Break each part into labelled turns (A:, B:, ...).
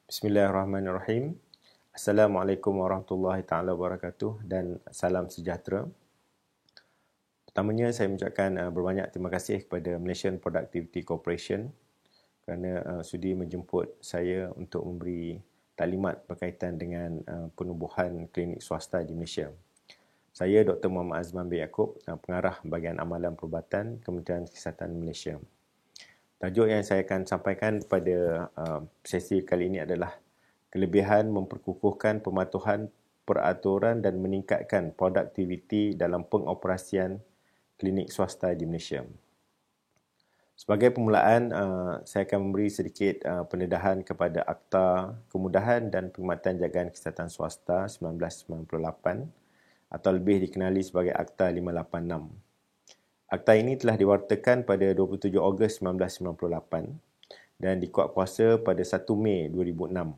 A: Bismillahirrahmanirrahim. Assalamualaikum warahmatullahi taala wabarakatuh dan salam sejahtera. Pertamanya saya mengucapkan berbanyak terima kasih kepada Malaysian Productivity Corporation kerana sudi menjemput saya untuk memberi taklimat berkaitan dengan penubuhan klinik swasta di Malaysia. Saya Dr. Muhammad Azman bin Yaakob, pengarah bahagian amalan perubatan Kementerian Kesihatan Malaysia. Tajuk yang saya akan sampaikan pada sesi kali ini adalah kelebihan memperkukuhkan pematuhan peraturan dan meningkatkan produktiviti dalam pengoperasian klinik swasta di Malaysia. Sebagai permulaan, saya akan memberi sedikit pendedahan kepada Akta Kemudahan dan Perkhidmatan Jagaan Kesihatan Swasta 1998 atau lebih dikenali sebagai Akta 586. Akta ini telah diwartakan pada 27 Ogos 1998 dan dikuatkuasa pada 1 Mei 2006.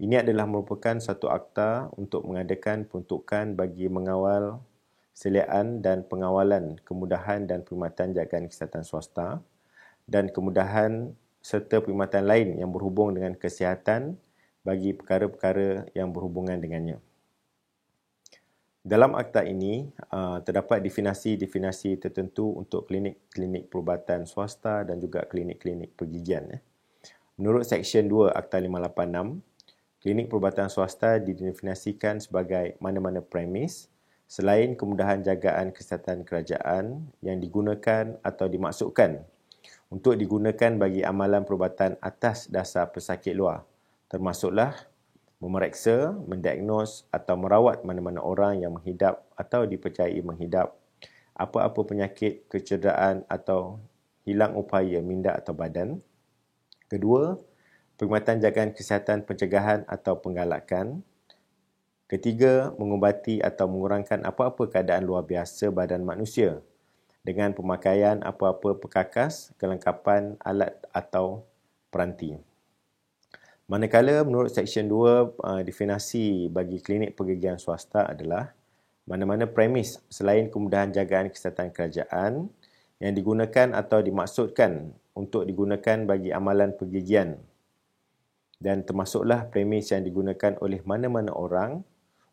A: Ini adalah merupakan satu akta untuk mengadakan peruntukan bagi mengawal seliaan dan pengawalan kemudahan dan perkhidmatan jagaan kesihatan swasta dan kemudahan serta perkhidmatan lain yang berhubung dengan kesihatan bagi perkara-perkara yang berhubungan dengannya. Dalam akta ini, terdapat definisi-definisi tertentu untuk klinik-klinik perubatan swasta dan juga klinik-klinik pergigian. Menurut Seksyen 2 Akta 586, klinik perubatan swasta didefinisikan sebagai mana-mana premis selain kemudahan jagaan kesihatan kerajaan yang digunakan atau dimaksudkan untuk digunakan bagi amalan perubatan atas dasar pesakit luar, termasuklah memeriksa, mendiagnos atau merawat mana-mana orang yang menghidap atau dipercayai menghidap apa-apa penyakit, kecederaan atau hilang upaya minda atau badan. Kedua, perkhidmatan jagaan kesihatan pencegahan atau penggalakan. Ketiga, mengubati atau mengurangkan apa-apa keadaan luar biasa badan manusia dengan pemakaian apa-apa perkakas, kelengkapan, alat atau peranti. Manakala menurut Seksyen 2, definisi bagi klinik pergigian swasta adalah mana-mana premis selain kemudahan jagaan kesihatan kerajaan yang digunakan atau dimaksudkan untuk digunakan bagi amalan pergigian dan termasuklah premis yang digunakan oleh mana-mana orang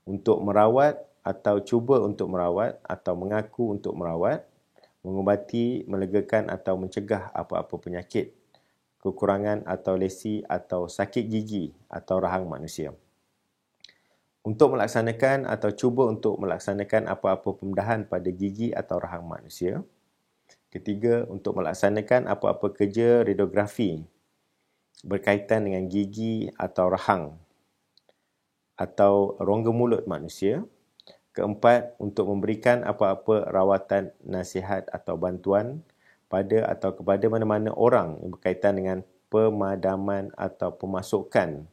A: untuk merawat atau cuba untuk merawat atau mengaku untuk merawat, mengubati, melegakan atau mencegah apa-apa penyakit, kekurangan atau lesi atau sakit gigi atau rahang manusia. Untuk melaksanakan atau cuba untuk melaksanakan apa-apa pembedahan pada gigi atau rahang manusia. Ketiga, untuk melaksanakan apa-apa kerja radiografi berkaitan dengan gigi atau rahang atau rongga mulut manusia. Keempat, untuk memberikan apa-apa rawatan, nasihat atau bantuan pada atau kepada mana-mana orang yang berkaitan dengan pemadaman atau pemasukan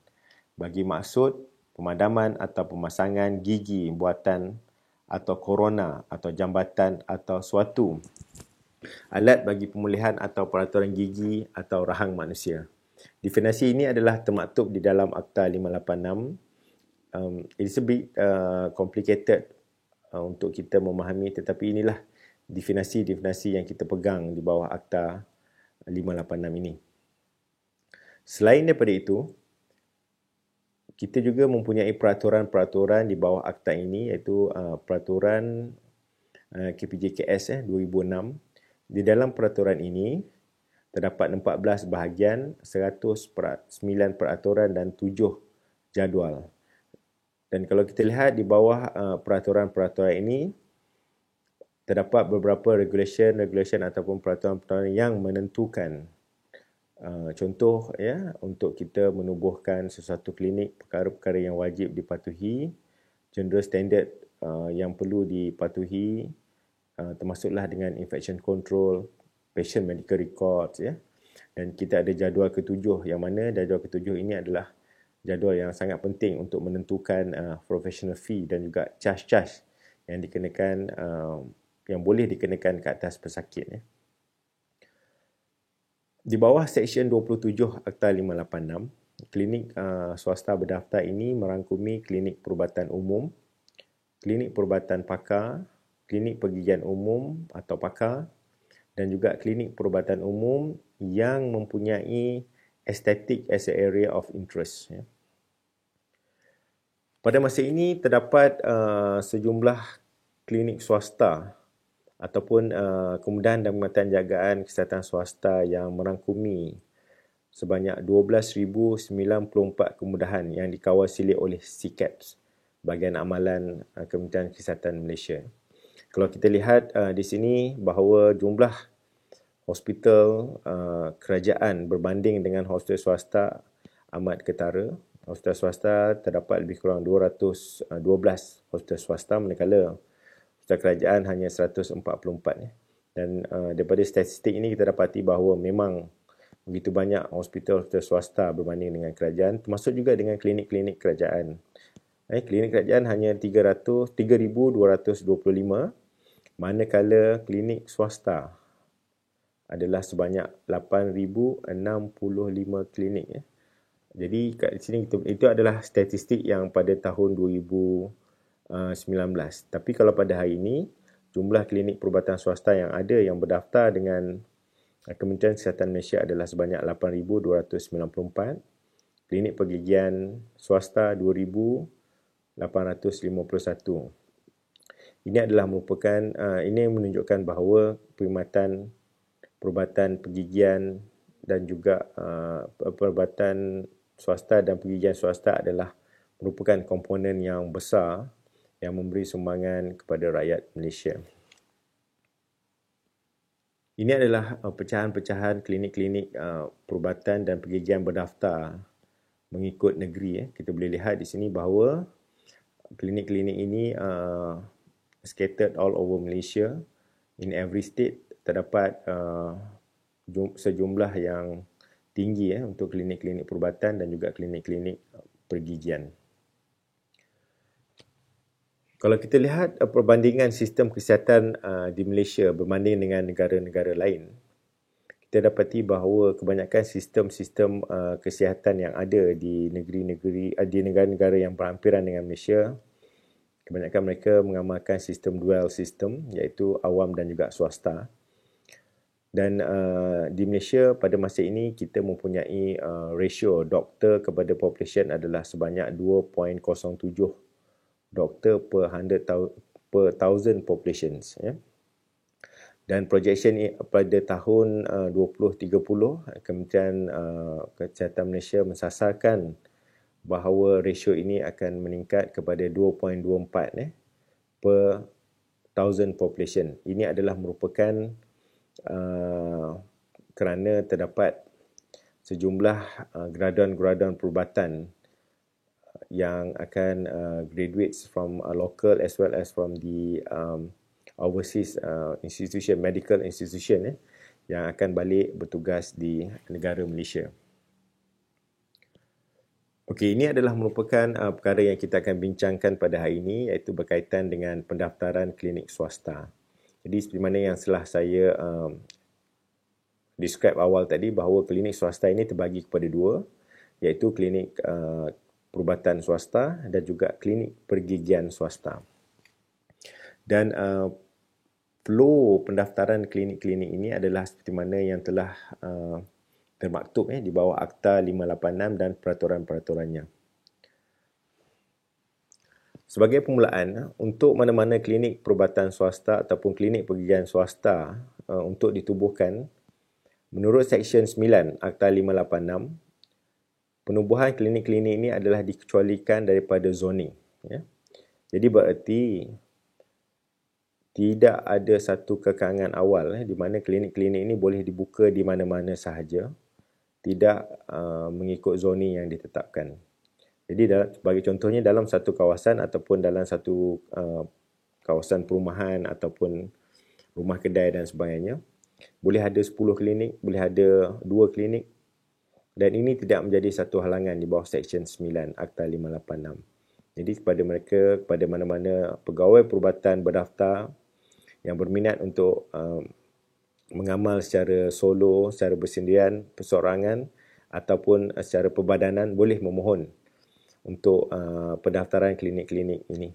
A: bagi maksud pemadaman atau pemasangan gigi buatan atau korona atau jambatan atau suatu alat bagi pemulihan atau peraturan gigi atau rahang manusia. Definisi ini adalah termaktub di dalam Akta 586. It's a bit complicated untuk kita memahami, tetapi inilah definisi-definisi yang kita pegang di bawah Akta 586 ini. Selain daripada itu, kita juga mempunyai peraturan-peraturan di bawah Akta ini, iaitu peraturan KPJKS 2006. Di dalam peraturan ini, terdapat 14 bahagian, 109 peraturan dan 7 jadual. Dan kalau kita lihat di bawah peraturan-peraturan ini, terdapat beberapa regulation ataupun peraturan-peraturan yang menentukan contoh ya untuk kita menubuhkan sesuatu klinik, perkara-perkara yang wajib dipatuhi, general standard yang perlu dipatuhi, termasuklah dengan infection control, patient medical records ya. Dan kita ada jadual ketujuh, yang mana jadual ketujuh ini adalah jadual yang sangat penting untuk menentukan professional fee dan juga charge-charge yang dikenakan yang boleh dikenakan ke atas pesakit ya. Di bawah Seksyen 27 Akta 586, klinik swasta berdaftar ini merangkumi klinik perubatan umum, klinik perubatan pakar, klinik pergigian umum atau pakar dan juga klinik perubatan umum yang mempunyai aesthetic as an area of interest. Ya. Pada masa ini terdapat sejumlah klinik swasta ataupun kemudahan dan perkhidmatan jagaan kesihatan swasta yang merangkumi sebanyak 12,094 kemudahan yang dikawal silik oleh CCAPS, Bahagian Amalan Kementerian Kesihatan Malaysia. Kalau kita lihat di sini bahawa jumlah hospital kerajaan berbanding dengan hospital swasta amat ketara. Hospital swasta terdapat lebih kurang 212 hospital swasta, manakala hospital kerajaan hanya 144. Dan daripada statistik ini kita dapati bahawa memang begitu banyak hospital-hospital swasta berbanding dengan kerajaan, termasuk juga dengan klinik-klinik kerajaan. Klinik kerajaan hanya 3,225, manakala klinik swasta adalah sebanyak 8,065 klinik. Jadi kat sini itu adalah statistik yang pada tahun 2019. Tapi kalau pada hari ini, jumlah klinik perubatan swasta yang ada yang berdaftar dengan Kementerian Kesihatan Malaysia adalah sebanyak 8,294. Klinik pergigian swasta 2,851. Ini adalah merupakan, ini menunjukkan bahawa perkhidmatan perubatan pergigian dan juga perubatan swasta dan pergigian swasta adalah merupakan komponen yang besar yang memberi sumbangan kepada rakyat Malaysia. Ini adalah pecahan-pecahan klinik-klinik perubatan dan pergigian berdaftar mengikut negeri. Kita boleh lihat di sini bahawa klinik-klinik ini scattered all over Malaysia. In every state terdapat sejumlah yang tinggi untuk klinik-klinik perubatan dan juga klinik-klinik pergigian. Kalau kita lihat perbandingan sistem kesihatan di Malaysia berbanding dengan negara-negara lain, kita dapati bahawa kebanyakan sistem-sistem kesihatan yang ada di negara-negara yang berhampiran dengan Malaysia, kebanyakan mereka mengamalkan sistem dual system, iaitu awam dan juga swasta. Dan di Malaysia pada masa ini kita mempunyai ratio doktor kepada population adalah sebanyak 2.07 doktor per 1,000 populations. Dan projection pada tahun 2030, Kementerian Kesihatan Malaysia mensasarkan bahawa ratio ini akan meningkat kepada 2.24 per 1,000 population. Ini adalah merupakan kerana terdapat sejumlah graduan-graduan perubatan yang akan graduates from local as well as from the overseas institution, medical institution yang akan balik bertugas di negara Malaysia. Okey, ini adalah merupakan perkara yang kita akan bincangkan pada hari ini, iaitu berkaitan dengan pendaftaran klinik swasta. Jadi seperti mana yang telah saya describe awal tadi, bahawa klinik swasta ini terbagi kepada dua, iaitu klinik perubatan swasta dan juga klinik pergigian swasta. Dan flow pendaftaran klinik-klinik ini adalah seperti mana yang telah termaktub di bawah Akta 586 dan peraturan-peraturannya. Sebagai permulaan, untuk mana-mana klinik perubatan swasta ataupun klinik pergigian swasta untuk ditubuhkan, menurut Seksyen 9 Akta 586, penubuhan klinik-klinik ini adalah dikecualikan daripada zoning. Jadi bererti tidak ada satu kekangan awal di mana klinik-klinik ini boleh dibuka di mana-mana sahaja, tidak mengikut zoning yang ditetapkan. Jadi sebagai contohnya, dalam satu kawasan ataupun dalam satu kawasan perumahan ataupun rumah kedai dan sebagainya, boleh ada 10 klinik, boleh ada 2 klinik, dan ini tidak menjadi satu halangan di bawah Seksyen 9 Akta 586. Jadi kepada mana-mana pegawai perubatan berdaftar yang berminat untuk mengamal secara solo, secara bersendirian, perseorangan ataupun secara perbadanan, boleh memohon untuk pendaftaran klinik-klinik ini.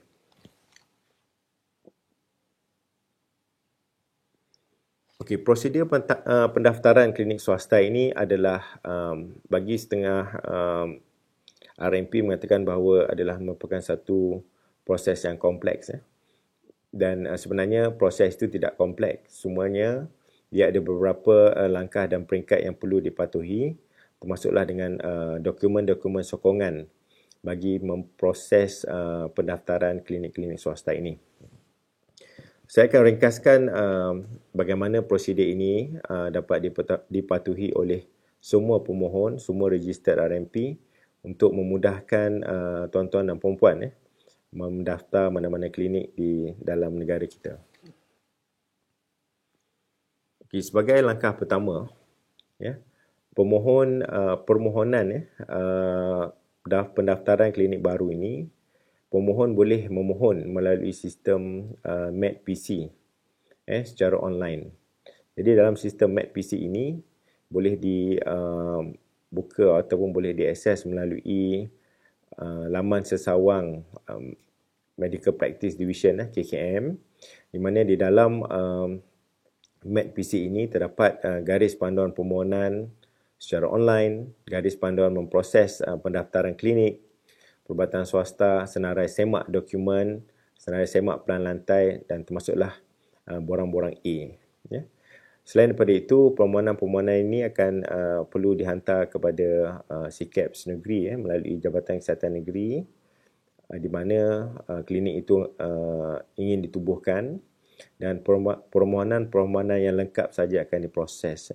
A: Okey, prosedur pendaftaran klinik swasta ini adalah bagi setengah RMP mengatakan bahawa adalah merupakan satu proses yang kompleks. Dan sebenarnya proses itu tidak kompleks. Semuanya dia ada beberapa langkah dan peringkat yang perlu dipatuhi, termasuklah dengan dokumen-dokumen sokongan bagi memproses pendaftaran klinik-klinik swasta ini. Saya akan ringkaskan bagaimana prosedur ini dapat dipatuhi oleh semua pemohon, semua registered RMP untuk memudahkan tuan-tuan dan puan-puan mendaftar mana-mana klinik di dalam negara kita. Okay, sebagai langkah pertama, permohonan pendaftaran klinik baru ini, pemohon boleh memohon melalui sistem MedPC secara online. Jadi dalam sistem MedPC ini boleh dibuka ataupun boleh diakses melalui laman sesawang Medical Practice Division KKM, di mana di dalam MedPC ini terdapat garis panduan permohonan secara online, garis panduan memproses pendaftaran klinik, perubatan swasta, senarai semak dokumen, senarai semak pelan lantai dan termasuklah borang-borang A. Selain daripada itu, permohonan-permohonan ini akan perlu dihantar kepada CKAPS negeri melalui Jabatan Kesihatan Negeri, di mana klinik itu ingin ditubuhkan, dan permohonan-permohonan yang lengkap saja akan diproses,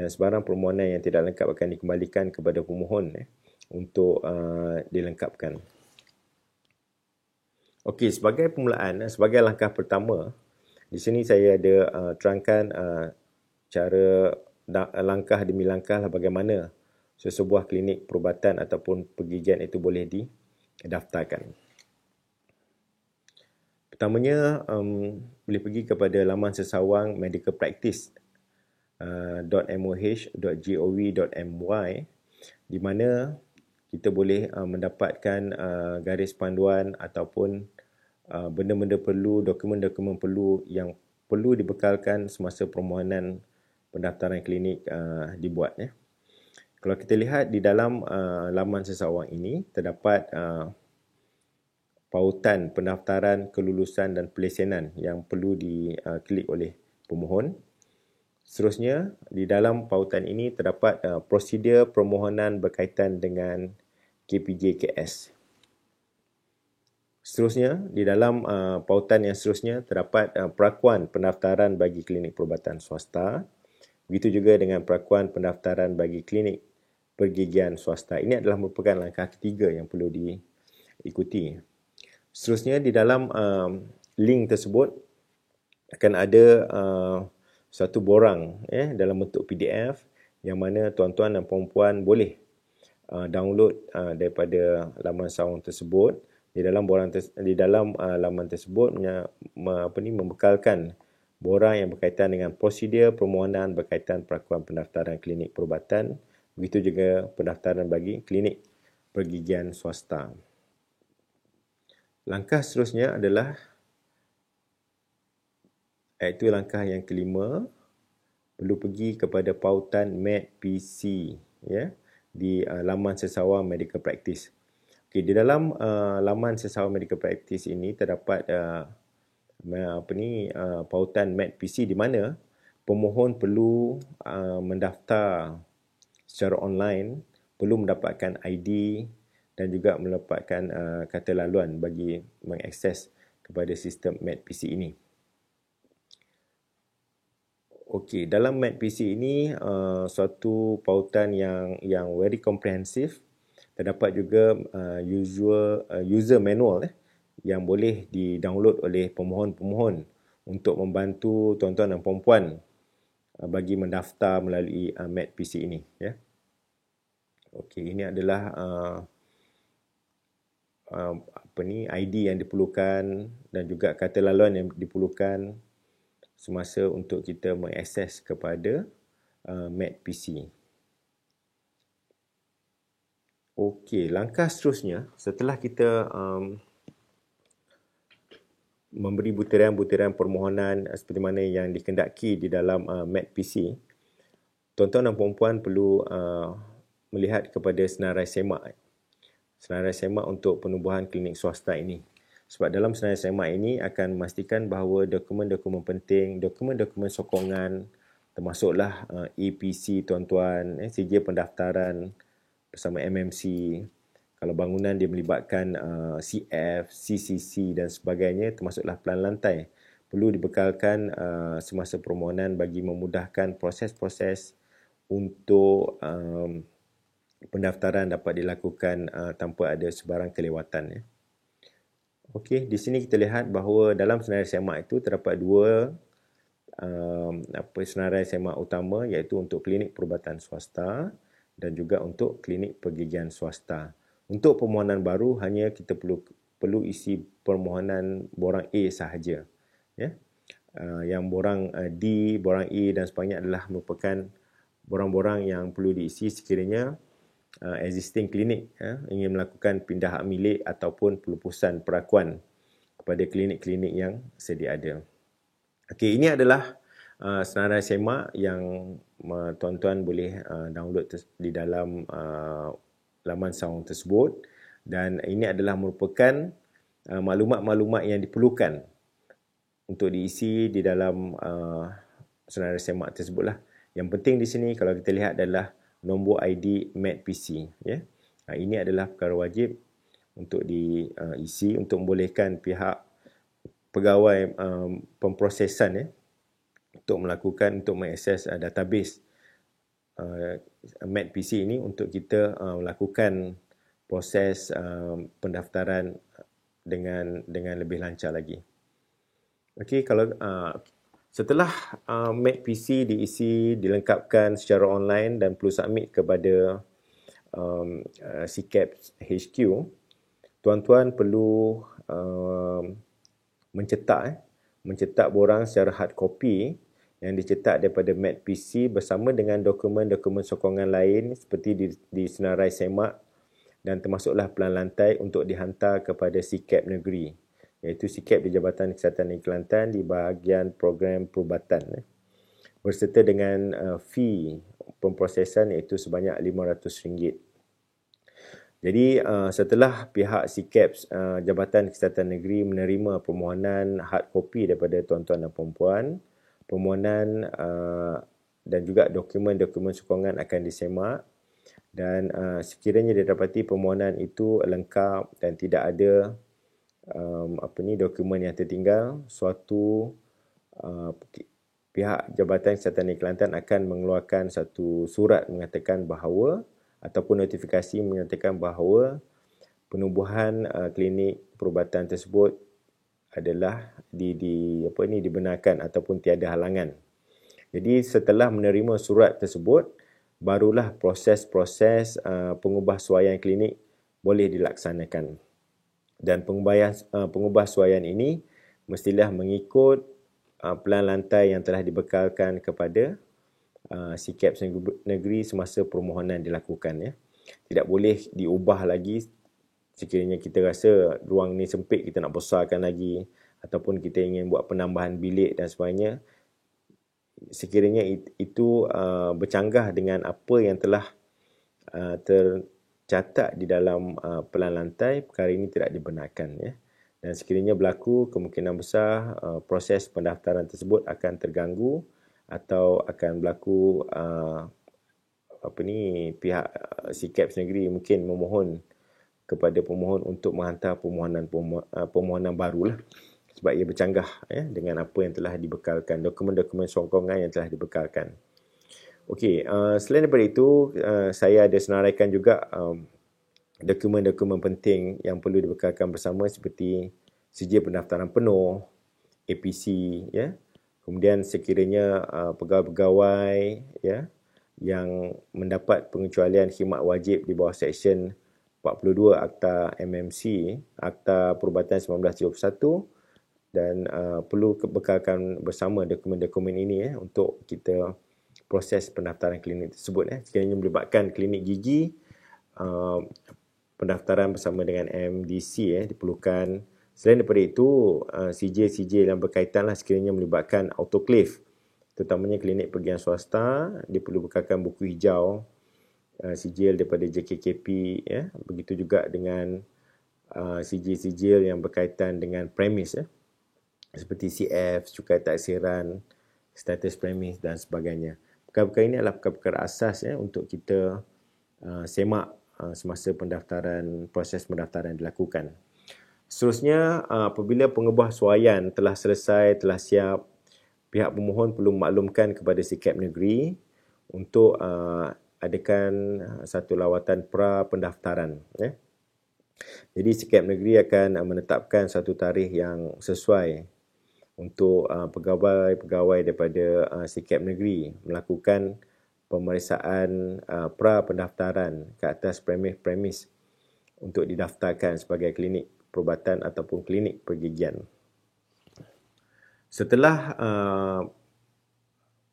A: dan sebarang permohonan yang tidak lengkap akan dikembalikan kepada pemohon untuk dilengkapkan. Okey, sebagai permulaan, sebagai langkah pertama, di sini saya ada terangkan cara langkah demi langkah bagaimana sesebuah klinik perubatan ataupun pergigian itu boleh didaftarkan. Pertamanya, boleh pergi kepada laman sesawang Medical Practice .moh.gov.my, di mana kita boleh mendapatkan garis panduan ataupun benda-benda perlu, dokumen-dokumen perlu yang perlu dibekalkan semasa permohonan pendaftaran klinik dibuat. Kalau kita lihat di dalam laman sesawang ini, terdapat pautan pendaftaran, kelulusan dan pelesenan yang perlu diklik oleh pemohon. Seterusnya, di dalam pautan ini terdapat prosedur permohonan berkaitan dengan KPJ-KS. Seterusnya, di dalam pautan yang seterusnya terdapat perakuan pendaftaran bagi klinik perubatan swasta. Begitu juga dengan perakuan pendaftaran bagi klinik pergigian swasta. Ini adalah merupakan langkah ketiga yang perlu diikuti. Seterusnya, di dalam link tersebut akan ada satu borang dalam bentuk PDF yang mana tuan-tuan dan puan-puan boleh download daripada laman sawang tersebut. Di dalam laman tersebut membekalkan borang yang berkaitan dengan prosedur permohonan berkaitan perakuan pendaftaran klinik perubatan, begitu juga pendaftaran bagi klinik pergigian swasta. Langkah seterusnya adalah, iaitu langkah yang kelima, perlu pergi kepada pautan MedPC di laman sesawang Medical Practice. Okay, di dalam laman sesawang Medical Practice ini terdapat pautan MedPC di mana pemohon perlu mendaftar secara online, perlu mendapatkan ID dan juga mendapatkan kata laluan bagi mengakses kepada sistem MedPC ini. Okey, dalam MedPC ini suatu pautan yang very comprehensive. Terdapat juga user manual yang boleh di-download oleh pemohon-pemohon untuk membantu tuan-tuan dan puan-puan bagi mendaftar melalui MedPC ini. Okey, ini adalah ID yang diperlukan dan juga kata laluan yang diperlukan semasa untuk kita mengakses kepada MedPC. Okey, langkah seterusnya setelah kita memberi butiran-butiran permohonan seperti mana yang dikendaki di dalam MAT-PC, tuan-tuan dan puan-puan perlu melihat kepada senarai semak. Senarai semak untuk penubuhan klinik swasta ini. Sebab dalam senarai semak ini akan memastikan bahawa dokumen-dokumen penting, dokumen-dokumen sokongan, termasuklah EPC tuan-tuan, sijil pendaftaran bersama MMC. Kalau bangunan dia melibatkan CF, CCC dan sebagainya, termasuklah pelan lantai, perlu dibekalkan semasa permohonan bagi memudahkan proses-proses untuk pendaftaran dapat dilakukan tanpa ada sebarang kelewatan. Okey, di sini kita lihat bahawa dalam senarai semak itu terdapat dua senarai semak utama, iaitu untuk klinik perubatan swasta dan juga untuk klinik pergigian swasta. Untuk permohonan baru hanya kita perlu isi permohonan borang A sahaja. Ya. Yang borang D, borang E dan sebagainya adalah merupakan borang-borang yang perlu diisi sekiranya existing klinik ingin melakukan pindah hak milik ataupun pelupusan perakuan kepada klinik-klinik yang sedia ada. Okey, ini adalah senarai semak yang tuan-tuan boleh download di dalam laman Sawang tersebut, dan ini adalah merupakan maklumat-maklumat yang diperlukan untuk diisi di dalam senarai semak tersebutlah. Yang penting di sini kalau kita lihat adalah nombor ID MAT-PC. Ya. Ini adalah perkara wajib untuk diisi untuk membolehkan pihak pegawai pemprosesan untuk mengakses database MAT-PC ini untuk kita melakukan proses pendaftaran dengan lebih lancar lagi. Okey, kalau setelah MAT-PC diisi, dilengkapkan secara online dan perlu submit kepada CCAP HQ, tuan-tuan perlu mencetak borang secara hard copy yang dicetak daripada MAT-PC bersama dengan dokumen-dokumen sokongan lain seperti di senarai semak dan termasuklah pelan lantai untuk dihantar kepada CCAP negeri, iaitu CCAP di Jabatan Kesihatan Negeri Kelantan di bahagian program perubatan, berserta dengan fee pemprosesan iaitu sebanyak RM500. Jadi setelah pihak CCAP Jabatan Kesihatan Negeri menerima permohonan hard copy daripada tuan-tuan dan puan-puan, permohonan dan juga dokumen-dokumen sokongan akan disemak, dan sekiranya didapati permohonan itu lengkap dan tidak ada dokumen yang tertinggal, suatu pihak Jabatan Kesihatan Negeri Kelantan akan mengeluarkan satu surat mengatakan bahawa ataupun notifikasi menyatakan bahawa penubuhan klinik perubatan tersebut adalah dibenarkan ataupun tiada halangan. Jadi setelah menerima surat tersebut, barulah proses-proses pengubahsuaian klinik boleh dilaksanakan. Dan pengubahsuaian ini mestilah mengikut pelan lantai yang telah dibekalkan kepada CCAP negeri semasa permohonan dilakukan. Ya. Tidak boleh diubah lagi sekiranya kita rasa ruang ni sempit, kita nak besarkan lagi, ataupun kita ingin buat penambahan bilik dan sebagainya. Sekiranya itu bercanggah dengan apa yang telah tercatat di dalam pelan lantai, perkara ini tidak dibenarkan. Ya. Dan sekiranya berlaku, kemungkinan besar proses pendaftaran tersebut akan terganggu atau akan berlaku pihak CCAP negeri mungkin memohon kepada pemohon untuk menghantar permohonan barulah, sebab ia bercanggah dengan apa yang telah dibekalkan, dokumen-dokumen sokongan yang telah dibekalkan. Okey, selain daripada itu, saya ada senaraikan juga dokumen-dokumen penting yang perlu dibekalkan bersama seperti sijil pendaftaran penuh, APC, ya. Kemudian sekiranya pegawai-pegawai yang mendapat pengecualian khidmat wajib di bawah Seksyen 42 Akta MMC, Akta Perubatan 1931, dan perlu bekalkan bersama dokumen-dokumen ini untuk kita proses pendaftaran klinik tersebut. Sekiranya melibatkan klinik gigi, pendaftaran bersama dengan MDC diperlukan, Selain daripada itu, sijil-sijil yang berkaitan lah sekiranya melibatkan autoclave, terutamanya klinik pergian swasta, dia perlu bekalkan buku hijau, sijil daripada JKKP, ya. Begitu juga dengan sijil-sijil yang berkaitan dengan premis, ya, seperti CF, cukai taksiran, status premis dan sebagainya. Perkara-perkara ini adalah perkara-perkara asas, ya, untuk kita semak semasa pendaftaran, proses pendaftaran dilakukan. Seterusnya, apabila pengebuah suaian telah selesai, telah siap, pihak pemohon perlu maklumkan kepada SIKAP negeri untuk adakan satu lawatan pra pendaftaran, ya. Jadi SIKAP negeri akan menetapkan satu tarikh yang sesuai untuk pegawai-pegawai daripada SIKAP negeri melakukan pemeriksaan pra pendaftaran ke atas premis-premis untuk didaftarkan sebagai klinik perubatan ataupun klinik pergigian. Setelah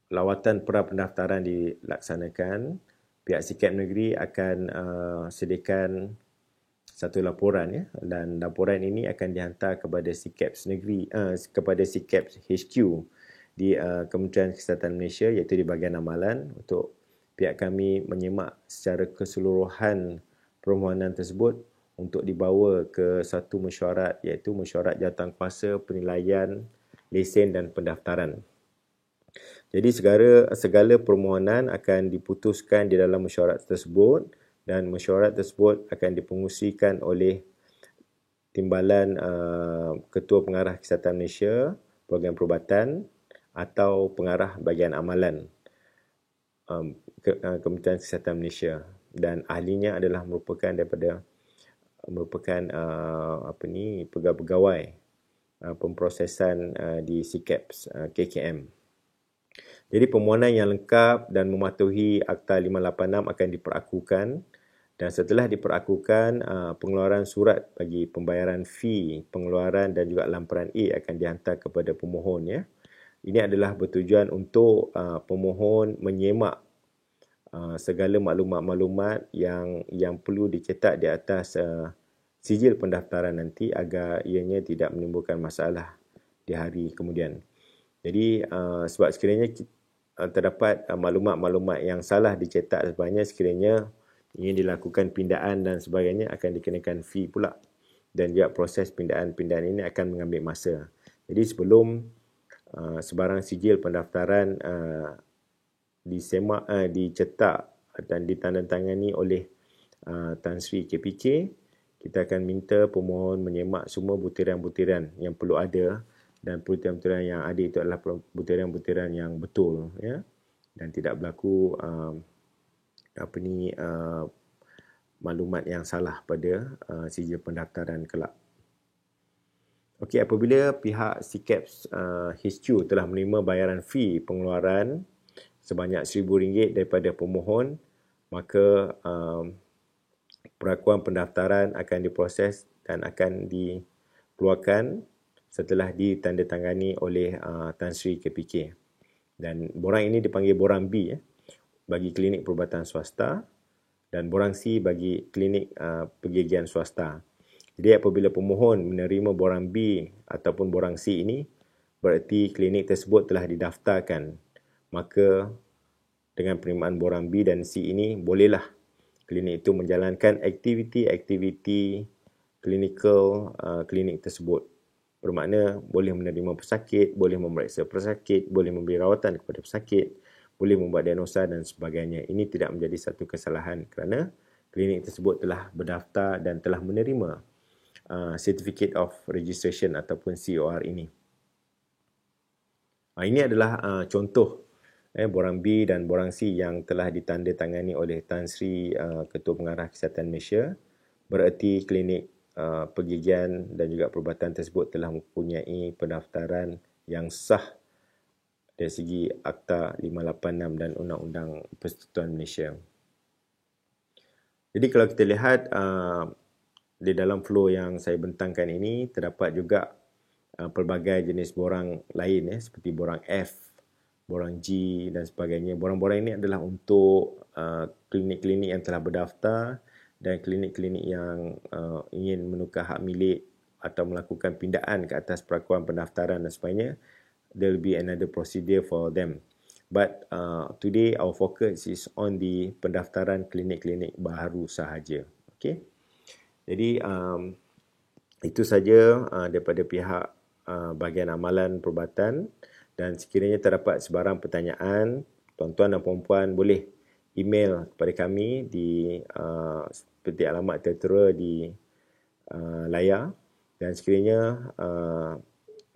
A: lawatan pra pendaftaran dilaksanakan, pihak SIKAP negeri akan sediakan satu laporan, ya, dan laporan ini akan dihantar kepada SIKAP negeri, kepada SIKAP HQ di Kementerian Kesihatan Malaysia, iaitu di bahagian amalan, untuk pihak kami menyemak secara keseluruhan permohonan tersebut untuk dibawa ke satu mesyuarat, iaitu mesyuarat jawatankuasa penilaian lesen dan pendaftaran. Jadi segala permohonan akan diputuskan di dalam mesyuarat tersebut, dan mesyuarat tersebut akan dipengusikan oleh Timbalan Ketua Pengarah Kesihatan Malaysia, Program Perubatan, atau Pengarah Bahagian Amalan Kementerian Kesihatan Malaysia, dan ahlinya adalah merupakan pegawai-pegawai pemprosesan di SIKAP KKM. Jadi permohonan yang lengkap dan mematuhi Akta 586 akan diperakukan, dan setelah diperakukan, pengeluaran surat bagi pembayaran fee pengeluaran dan juga laporan A akan dihantar kepada pemohon, ya. Ini adalah bertujuan untuk pemohon menyemak segala maklumat-maklumat yang perlu dicetak di atas sijil pendaftaran nanti agar ianya tidak menimbulkan masalah di hari kemudian. Jadi sebab sekiranya terdapat maklumat-maklumat yang salah dicetak sebenarnya, sekiranya ingin dilakukan pindaan dan sebagainya, akan dikenakan fee pula, dan juga proses pindaan ini akan mengambil masa. Jadi sebelum sebarang sijil pendaftaran dicetak dan ditandatangani oleh Tan Sri KPK, kita akan minta pemohon menyemak semua butiran-butiran yang perlu ada, dan butiran-butiran yang ada itu adalah butiran-butiran yang betul, ya, dan tidak berlaku maklumat yang salah pada sijil pendaftaran kelak. Okey, apabila pihak SIKAP HQ telah menerima bayaran fee pengeluaran sebanyak RM1,000 daripada pemohon, maka perakuan pendaftaran akan diproses dan akan dikeluarkan setelah ditandatangani oleh Tan Sri KPK. Dan borang ini dipanggil borang B, ya, bagi klinik perubatan swasta, dan borang C bagi klinik pergigian swasta. Jadi apabila pemohon menerima borang B ataupun borang C ini, bererti klinik tersebut telah didaftarkan. Maka dengan penerimaan borang B dan C ini, bolehlah klinik itu menjalankan aktiviti klinikal klinik tersebut. Bermakna boleh menerima pesakit, boleh memeriksa pesakit, boleh memberi rawatan kepada pesakit, boleh membuat diagnosa dan sebagainya. Ini tidak menjadi satu kesalahan kerana klinik tersebut telah berdaftar dan telah menerima Certificate of Registration ataupun COR ini. Ini adalah contoh borang B dan borang C yang telah ditandatangani oleh Tan Sri Ketua Pengarah Kesihatan Malaysia. Bererti klinik pergigian dan juga perubatan tersebut telah mempunyai pendaftaran yang sah dari segi Akta 586 dan Undang-Undang Persekutuan Malaysia. Jadi kalau kita lihat di dalam flow yang saya bentangkan ini, terdapat juga pelbagai jenis borang lain, seperti borang F, borang G dan sebagainya. Borang-borang ini adalah untuk klinik-klinik yang telah berdaftar dan klinik-klinik yang ingin menukar hak milik atau melakukan pindaan ke atas perakuan pendaftaran dan sebagainya, there will be another procedure for them. But today our focus is on the pendaftaran klinik-klinik baru sahaja. Okay. Jadi itu saja daripada pihak bahagian amalan perubatan, dan sekiranya terdapat sebarang pertanyaan, tuan-tuan dan puan-puan boleh email kepada kami di seperti alamat tertera di layar, dan sekiranya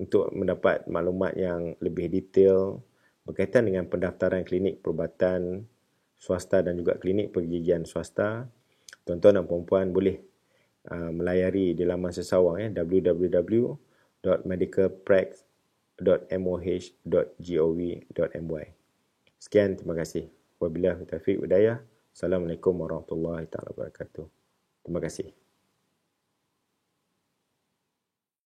A: untuk mendapat maklumat yang lebih detail berkaitan dengan pendaftaran klinik perubatan swasta dan juga klinik pergigian swasta, tuan-tuan dan puan-puan boleh melayari di laman sesawang www.medicalprax.moh.gov.my. Sekian, terima kasih. Wabillahi taufiq hidayah. Assalamualaikum warahmatullahi wabarakatuh. Terima kasih.